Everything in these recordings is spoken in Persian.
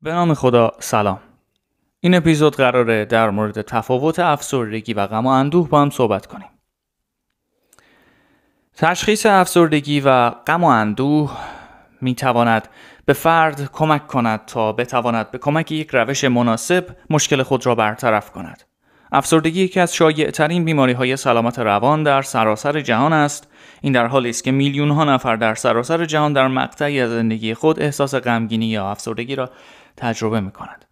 به نام خدا سلام. این اپیزود قراره در مورد تفاوت افسردگی و غم و اندوه با هم صحبت کنیم. تشخیص افسردگی و غم و اندوه می تواند به فرد کمک کند تا بتواند به کمک یک روش مناسب مشکل خود را برطرف کند. افسردگی یکی از شایع‌ترین بیماری‌های سلامت روان در سراسر جهان است. این در حالی است که میلیون‌ها نفر در سراسر جهان در مقطعی از زندگی خود احساس غمگینی یا افسردگی را تجربه می‌کنند.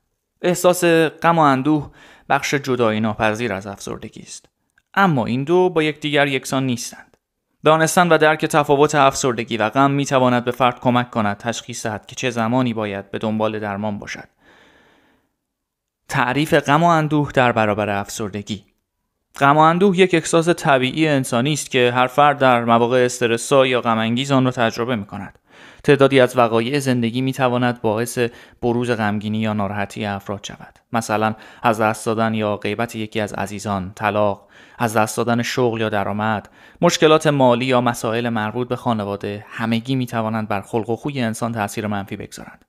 احساس غم و اندوه بخش جدایی ناپذیر از افسردگی است. اما این دو با یکدیگر یکسان نیستند. دانستن و درک تفاوت افسردگی و غم می‌تواند به فرد کمک کند تشخیص دهد که چه زمانی باید به دنبال درمان باشد. تعریف غم و اندوه در برابر افسردگی. غم و اندوه یک احساس طبیعی انسانی است که هر فرد در مواقع استرس‌زا یا غم انگیز آن را تجربه می‌کند. تعدادی از وقایع زندگی می‌تواند باعث بروز غمگینی یا ناراحتی افراد شود. مثلا از دست دادن یا غیبت یکی از عزیزان، طلاق، از دست دادن شغل یا درآمد، مشکلات مالی یا مسائل مربوط به خانواده، همگی می‌توانند بر خلق و خوی انسان تأثیر منفی بگذارند.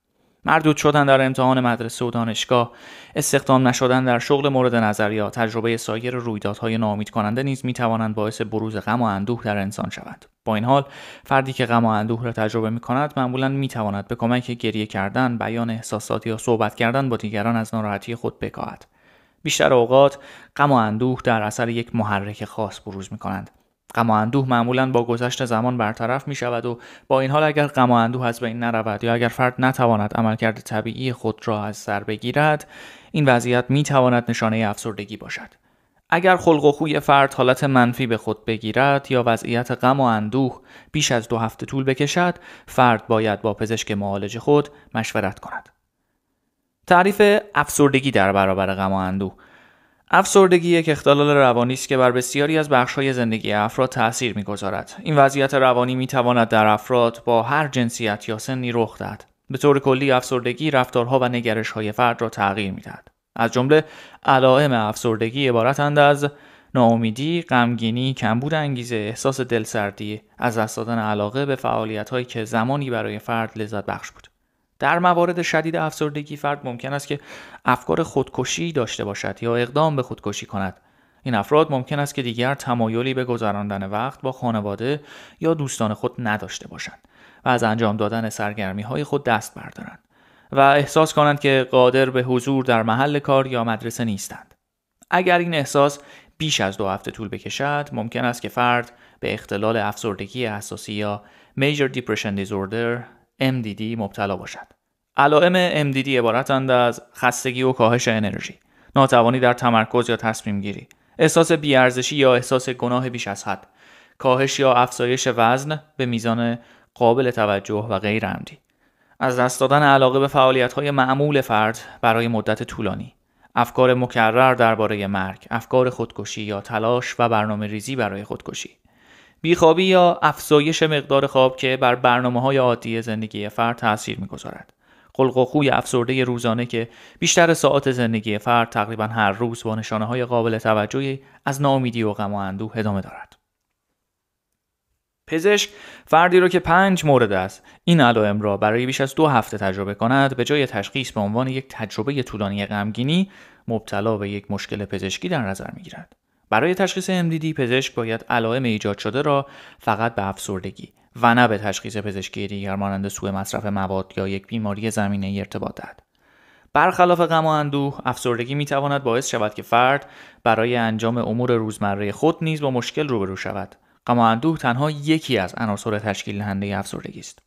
مردود شدن در امتحان مدرسه و دانشگاه، استخدام نشدن در شغل مورد نظر یا تجربه سایر رویدادهای ناامید کننده نیز می‌توانند باعث بروز غم و اندوه در انسان شود. با این حال، فردی که غم و اندوه را تجربه می‌کند معمولاً می‌تواند به کمک گریه کردن، بیان احساسات یا صحبت کردن با دیگران از ناراحتی خود بکاهد. بیشتر اوقات غم و اندوه در اثر یک محرک خاص بروز می‌کنند. غم و اندوه معمولاً با گذشت زمان برطرف می شود و با این حال اگر غم و اندوه از بین نرود یا اگر فرد نتواند عملکرد طبیعی خود را از سر بگیرد، این وضعیت می تواند نشانه افسردگی باشد. اگر خلق و خوی فرد حالت منفی به خود بگیرد یا وضعیت غم و اندوه بیش از 2 هفته طول بکشد، فرد باید با پزشک معالج خود مشورت کند. تعریف افسردگی در برابر غم و اندوه. افسردگی یک اختلال روانی است که بر بسیاری از بخش‌های زندگی افراد تأثیر می‌گذارد. این وضعیت روانی می‌تواند در افراد با هر جنسیت یا سنی رخ دهد. به طور کلی افسردگی رفتارها و نگرش‌های فرد را تغییر می‌دهد. از جمله علائم افسردگی عبارتند از ناامیدی، غمگینی، کمبود انگیزه، احساس دلسردی، از دست دادن علاقه به فعالیت‌هایی که زمانی برای فرد لذت بخش بود. در موارد شدید افسردگی فرد ممکن است که افکار خودکشی داشته باشد یا اقدام به خودکشی کند. این افراد ممکن است که دیگر تمایلی به گذراندن وقت با خانواده یا دوستان خود نداشته باشند و از انجام دادن سرگرمی‌های خود دست بردارند و احساس کنند که قادر به حضور در محل کار یا مدرسه نیستند. اگر این احساس بیش از 2 هفته طول بکشد، ممکن است که فرد به اختلال افسردگی اساسی یا Major Depression Disorder MDD مبتلا باشد. علائم MDD عبارتند از خستگی و کاهش انرژی، ناتوانی در تمرکز یا تصمیم گیری، احساس بی‌ارزشی یا احساس گناه بیش از حد، کاهش یا افزایش وزن به میزان قابل توجه و غیر عمدی، از دست دادن علاقه به فعالیت‌های معمول فرد برای مدت طولانی، افکار مکرر درباره مرگ، افکار خودکشی یا تلاش و برنامه‌ریزی برای خودکشی، بیخوابی یا افزایش مقدار خواب که بر برنامه‌های عادی زندگی فرد تأثیر می‌گذارد. خلق و خوی افسرده روزانه که بیشتر ساعات زندگی فرد تقریباً هر روز با نشانه‌های قابل توجهی از ناامیدی و غم و اندوه ادامه دارد. پزشک فردی را که 5 مورد است این علائم را برای بیش از 2 هفته تجربه کند، به جای تشخیص به عنوان یک تجربه طولانی غمگینی مبتلا به یک مشکل پزشکی در نظر می‌گیرد. برای تشخیص MDD پزشک باید علائم ایجاد شده را فقط به افسردگی و نه به تشخیص پزشکی دیگر مانند سوء مصرف مواد یا یک بیماری زمینه‌ای ارتباط دهد. برخلاف غم و اندوه، افسردگی می‌تواند باعث شود که فرد برای انجام امور روزمره خود نیز با مشکل روبرو شود. غم و اندوه تنها یکی از عناصر تشکیل دهنده افسردگی است.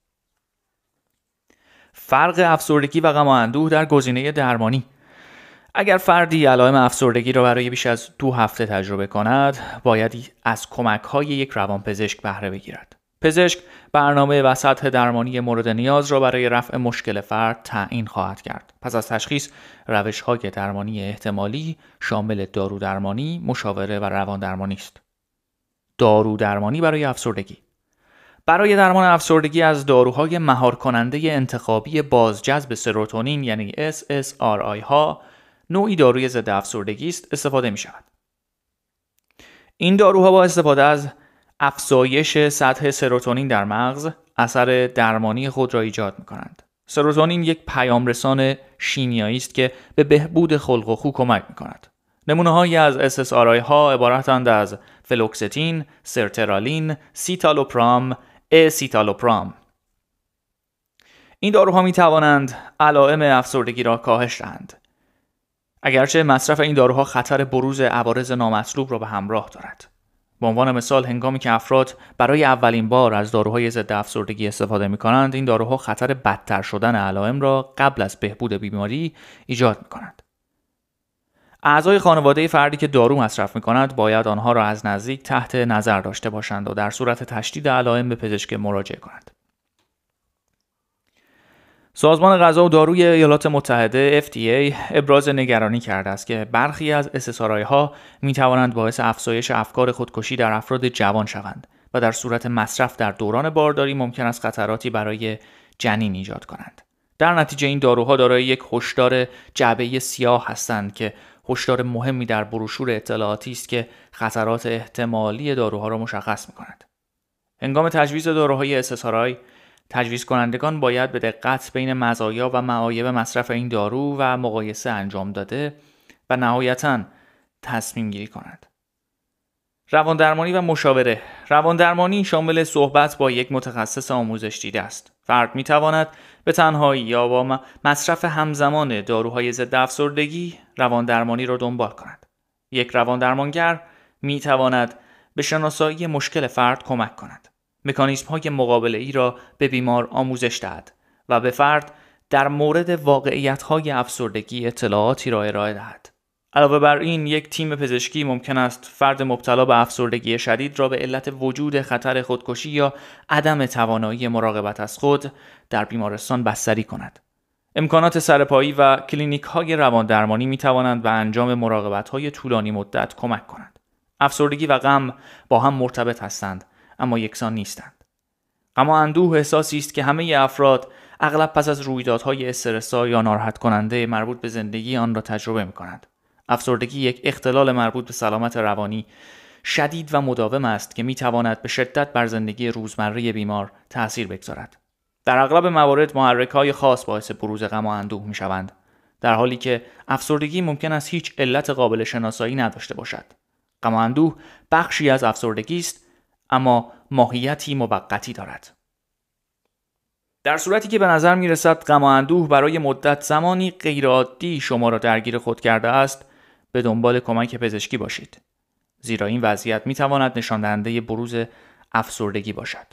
فرق افسردگی و غم و اندوه در گزینه درمانی. اگر فردی علائم افسردگی را برای بیش از 2 هفته تجربه کند، باید از کمک‌های یک روانپزشک بهره بگیرد. پزشک برنامه و سطح درمانی مورد نیاز را برای رفع مشکل فرد تعیین خواهد کرد. پس از تشخیص، روش‌های درمانی احتمالی شامل دارودرمانی، مشاوره و رواندرمانی است. دارودرمانی برای افسردگی. برای درمان افسردگی از داروهای مهار کننده انتخابی بازجذب سروتونین یعنی SSRI ها، نوعی داروی ضد افسردگی است، استفاده می شود. این داروها با استفاده از افزایش سطح سروتونین در مغز اثر درمانی خود را ایجاد می کنند. سروتونین یک پیامرسان شیمیایی است که به بهبود خلق و خو کمک می‌کند. نمونه‌هایی از SSRI ها عبارتند از فلوکستین، سرترالین، سیتالوپرام، اسیتالوپرام. این داروها می‌توانند علائم افسردگی را کاهش دهند. اگرچه مصرف این داروها خطر بروز عوارض نامطلوب را به همراه دارد. به عنوان مثال هنگامی که افراد برای اولین بار از داروهای ضد افسردگی استفاده می‌کنند، این داروها خطر بدتر شدن علائم را قبل از بهبود بیماری ایجاد می‌کنند. اعضای خانواده فردی که دارو مصرف می‌کند باید آنها را از نزدیک تحت نظر داشته باشند و در صورت تشدید علائم به پزشک مراجعه کنند. سازمان غذا و داروی ایالات متحده FDA ابراز نگرانی کرده است که برخی از SSRI ها می توانند باعث افزایش افکار خودکشی در افراد جوان شوند و در صورت مصرف در دوران بارداری ممکن است خطراتی برای جنین ایجاد کنند. در نتیجه این داروها دارای یک هشدار جعبه سیاه هستند که هشدار مهمی در بروشور اطلاعاتی است که خطرات احتمالی داروها را مشخص می کند. هنگام تجویز داروهای SSRI تجویز کنندگان باید به دقت بین مزایا و معایب مصرف این دارو و مقایسه انجام داده و نهایتاً تصمیم گیری کنند. رواندرمانی و مشاوره. رواندرمانی شامل صحبت با یک متخصص آموزش دیده است. فرد می تواند به تنهایی یا با مصرف همزمان داروهای ضد افسردگی رواندرمانی را دنبال کند. یک رواندرمانگر می تواند به شناسایی مشکل فرد کمک کند. مکانیزم‌های مقابله ای را به بیمار آموزش دهد و به فرد در مورد واقعیت‌های افسردگی اطلاعاتی را ارائه دهد. علاوه بر این، یک تیم پزشکی ممکن است فرد مبتلا به افسردگی شدید را به علت وجود خطر خودکشی یا عدم توانایی مراقبت از خود در بیمارستان بستری کند. امکانات سرپایی و کلینیک‌های رواندرمانی می‌توانند به انجام مراقبت‌های طولانی مدت کمک کنند. افسردگی و غم با هم مرتبط هستند، اما یکسان نیستند. غم و اندوه احساسی است که همه افراد اغلب پس از رویدادهای استرس‌زا یا ناراحت کننده مربوط به زندگی آن را تجربه می‌کنند. افسردگی یک اختلال مربوط به سلامت روانی شدید و مداوم است که می‌تواند به شدت بر زندگی روزمره بیمار تأثیر بگذارد. در اغلب موارد محرک‌های خاص باعث بروز غم و اندوه می‌شوند، در حالی که افسردگی ممکن است هیچ علت قابل شناسایی نداشته باشد. غم و اندوه بخشی از افسردگی است، اما ماهیتی موقتی دارد. در صورتی که به نظر می رسد غم و اندوه برای مدت زمانی غیرعادی شما را درگیر خود کرده است، به دنبال کمک پزشکی باشید، زیرا این وضعیت می تواند نشان دهنده بروز افسردگی باشد.